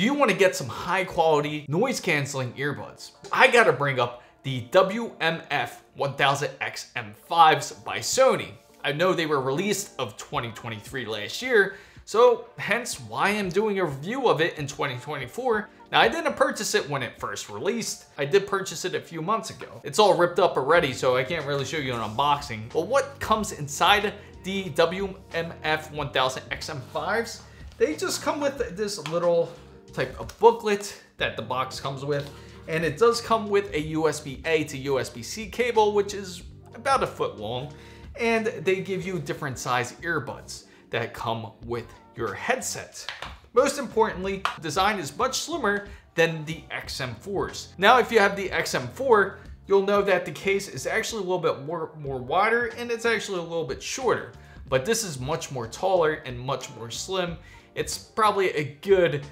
Do you want to get some high quality noise canceling earbuds? I gotta bring up the WF-1000XM5s by Sony. I know they were released of 2023 last year, so hence why I'm doing a review of it in 2024. Now I didn't purchase it when it first released. I did purchase it a few months ago. It's all ripped up already, so I can't really show you an unboxing. But what comes inside the WF-1000XM5s? They just come with this little type of booklet that the box comes with. And it does come with a USB-A to USB-C cable, which is about 1 foot long. And they give you different size earbuds that come with your headset. Most importantly, the design is much slimmer than the XM4s. Now, if you have the XM4, you'll know that the case is actually a little bit more wider and it's actually a little bit shorter. But this is much more taller and much more slim. It's probably a good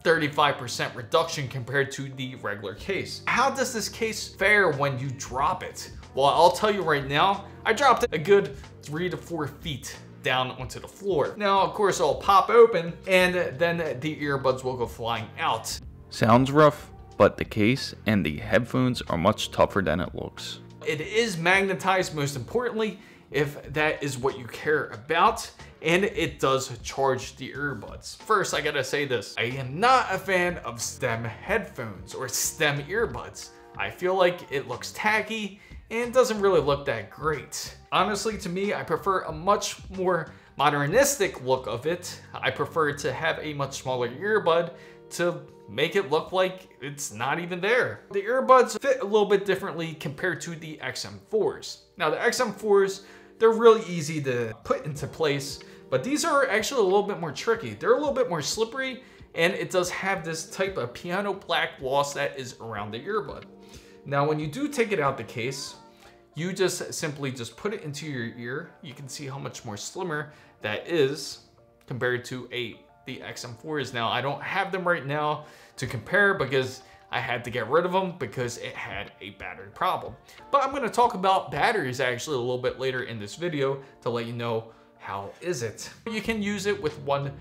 35% reduction compared to the regular case. How does this case fare when you drop it? Well, I'll tell you right now, I dropped it a good 3 to 4 feet down onto the floor. Now, of course, it'll pop open and then the earbuds will go flying out. Sounds rough, but the case and the headphones are much tougher than it looks. It is magnetized, most importantly, if that is what you care about, and it does charge the earbuds. First, I gotta say this. I am not a fan of stem headphones or stem earbuds. I feel like it looks tacky and doesn't really look that great. Honestly, to me, I prefer a much more modernistic look of it. I prefer to have a much smaller earbud to make it look like it's not even there. The earbuds fit a little bit differently compared to the XM4s. Now, the XM4s, they're really easy to put into place, but these are actually a little bit more tricky. They're a little bit more slippery, and it does have this type of piano black gloss that is around the earbud. Now, when you do take it out the case, you just simply just put it into your ear. You can see how much more slimmer that is compared to the XM4s. Now, I don't have them right now to compare because I had to get rid of them because it had a battery problem. But I'm gonna talk about batteries actually a little bit later in this video to let you know how is it. You can use it with one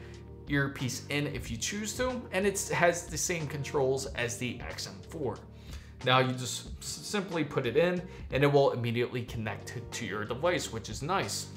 earpiece in if you choose to, and it has the same controls as the XM4. Now you just simply put it in and it will immediately connect to your device, which is nice.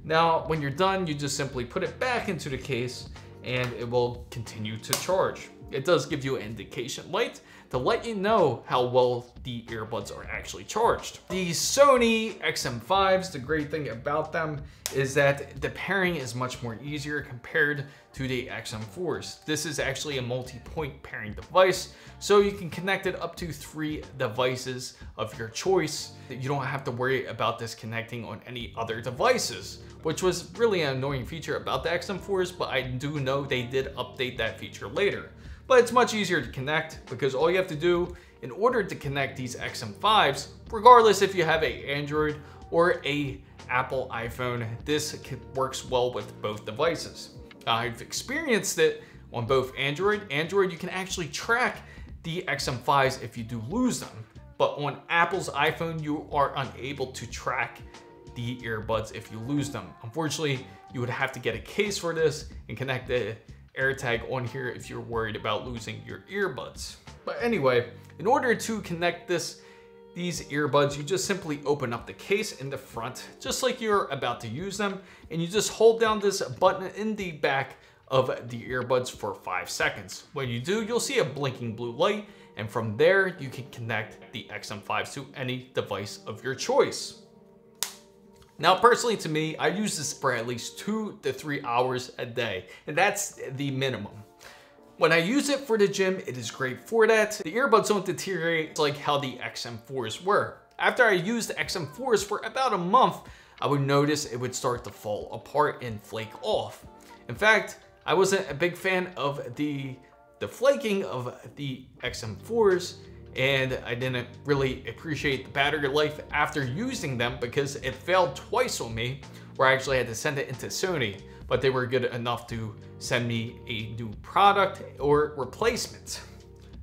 Now, when you're done, you just simply put it back into the case and it will continue to charge. It does give you an indication light to let you know how well the earbuds are actually charged. The Sony XM5s, the great thing about them is that the pairing is much more easier compared to the XM4s. This is actually a multi-point pairing device, so you can connect it up to 3 devices of your choice. You don't have to worry about this connecting on any other devices, which was really an annoying feature about the XM4s, but I do know they did update that feature later. But it's much easier to connect because all you have to do in order to connect these XM5s, regardless if you have an Android or a Apple iPhone, this works well with both devices. I've experienced it on both Android. You can actually track the XM5s if you do lose them. But on Apple's iPhone, you are unable to track the earbuds if you lose them. Unfortunately, you would have to get a case for this and connect the AirTag on here if you're worried about losing your earbuds. But anyway, in order to connect these earbuds, you just simply open up the case in the front, just like you're about to use them, and you just hold down this button in the back of the earbuds for 5 seconds. When you do, you'll see a blinking blue light, and from there, you can connect the XM5s to any device of your choice. Now, personally to me, I use this for at least 2 to 3 hours a day, and that's the minimum. When I use it for the gym, it is great for that. The earbuds don't deteriorate like how the XM4s were. After I used the XM4s for about a month, I would notice it would start to fall apart and flake off. In fact, I wasn't a big fan of the flaking of the XM4s, and I didn't really appreciate the battery life after using them because it failed twice on me, where I actually had to send it into Sony, but they were good enough to send me a new product or replacement.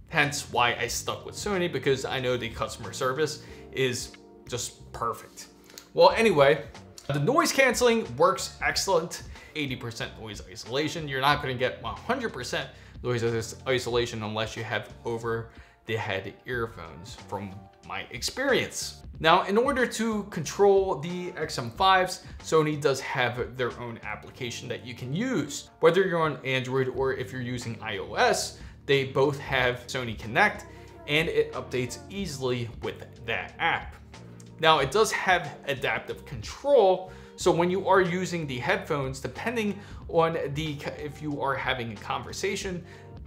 Hence why I stuck with Sony, because I know the customer service is just perfect. Well, anyway, the noise canceling works excellent. 80% noise isolation. You're not going to get 100%, noise isolation unless you have over the head earphones from my experience. Now, in order to control the XM5s, Sony does have their own application that you can use. Whether you're on Android or if you're using iOS, they both have Sony Connect and it updates easily with that app. Now, it does have adaptive control, so when you are using the headphones, depending on if you are having a conversation,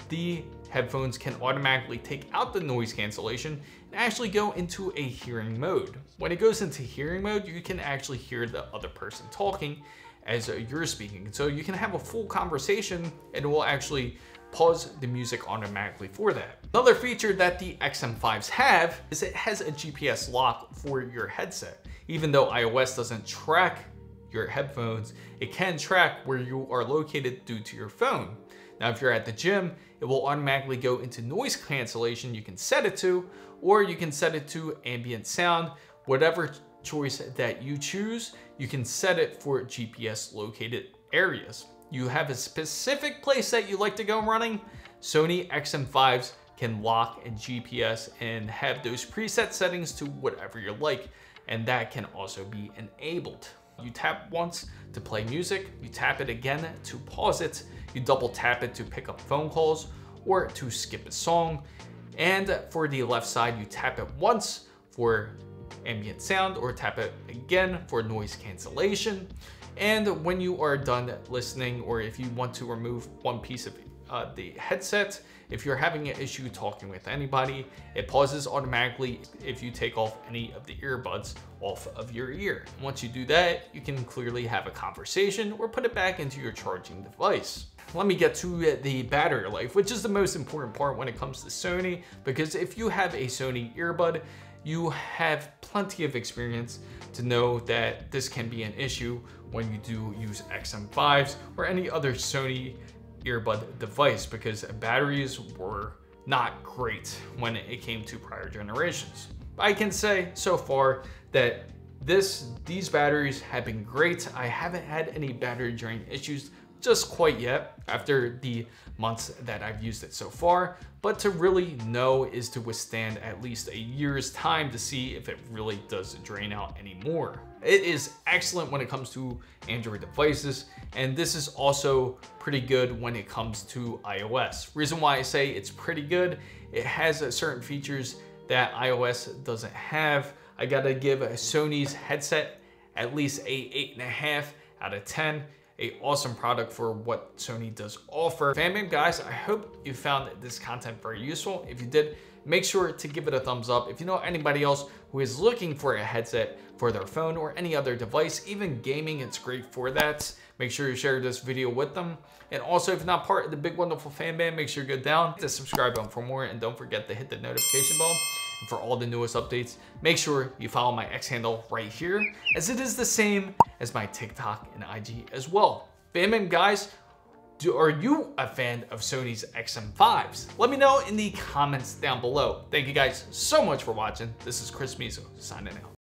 the headphones can automatically take out the noise cancellation and actually go into a hearing mode. When it goes into hearing mode, you can actually hear the other person talking as you're speaking. So you can have a full conversation and it will actually pause the music automatically for that. Another feature that the XM5s have is it has a GPS lock for your headset. Even though iOS doesn't track your headphones, it can track where you are located due to your phone. Now, if you're at the gym, it will automatically go into noise cancellation. You can set it to, or you can set it to ambient sound. Whatever choice that you choose, you can set it for GPS located areas. You have a specific place that you like to go running, Sony XM5s can lock and GPS and have those preset settings to whatever you like, and that can also be enabled. You tap once to play music, you tap it again to pause it, you double tap it to pick up phone calls or to skip a song. And for the left side, you tap it once for ambient sound or tap it again for noise cancellation. And when you are done listening, or if you want to remove one piece of the headset, if you're having an issue talking with anybody, it pauses automatically if you take off any of the earbuds off of your ear. Once you do that, you can clearly have a conversation or put it back into your charging device. Let me get to the battery life, which is the most important part when it comes to Sony, because if you have a Sony earbud, you have plenty of experience to know that this can be an issue when you do use XM5s or any other Sony earbud device, because batteries were not great when it came to prior generations. I can say so far that these batteries have been great. I haven't had any battery drain issues just quite yet after the months that I've used it so far, but to really know is to withstand at least a year's time to see if it really does drain out anymore. It is excellent when it comes to Android devices, and this is also pretty good when it comes to iOS. Reason why I say it's pretty good, it has certain features that iOS doesn't have. I gotta give Sony's headset at least a 8.5 out of 10. An awesome product for what Sony does offer. Fanbam guys, I hope you found this content very useful. If you did, make sure to give it a thumbs up. If you know anybody else who is looking for a headset for their phone or any other device, even gaming, it's great for that. Make sure you share this video with them. And also, if you're not part of the big wonderful fan band, make sure you go down, hit the subscribe button for more, and don't forget to hit the notification bell. And for all the newest updates, make sure you follow my X handle right here, as it is the same as my TikTok and IG as well. Fanbam guys, are you a fan of Sony's XM5s? Let me know in the comments down below. Thank you guys so much for watching. This is Chris Mizo signing out.